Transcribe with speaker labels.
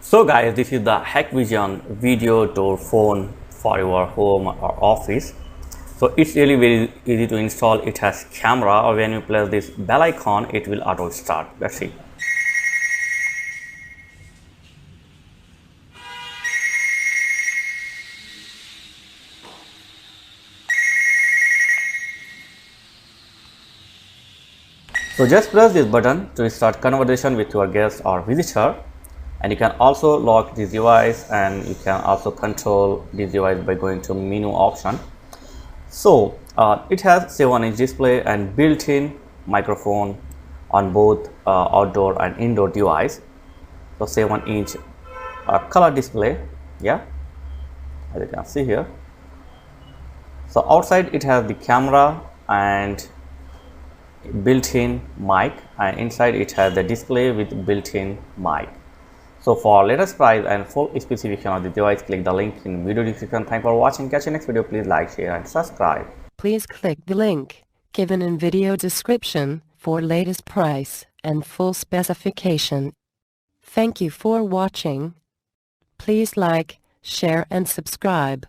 Speaker 1: So guys, this is the Hikvision Video Door Phone for your home or office. So it's really very easy to install. It has camera, or when you press this bell icon, it will auto start. Let's see. So just press this button to start conversation with your guest or visitor, and you can also lock this device, and you can also control this device by going to menu option. So it has 7-inch display and built-in microphone on both outdoor and indoor device. So 7-inch color display, yeah, as you can see here. So outside it has the camera and built-in mic, and inside it has the display with built-in mic. So for latest price and full specification of the device, click the link in video description. Thanks for watching. Catch you next video. Please like, share and subscribe.
Speaker 2: Please click the link given in video description for latest price and full specification. Thank you for watching. Please like, share and subscribe.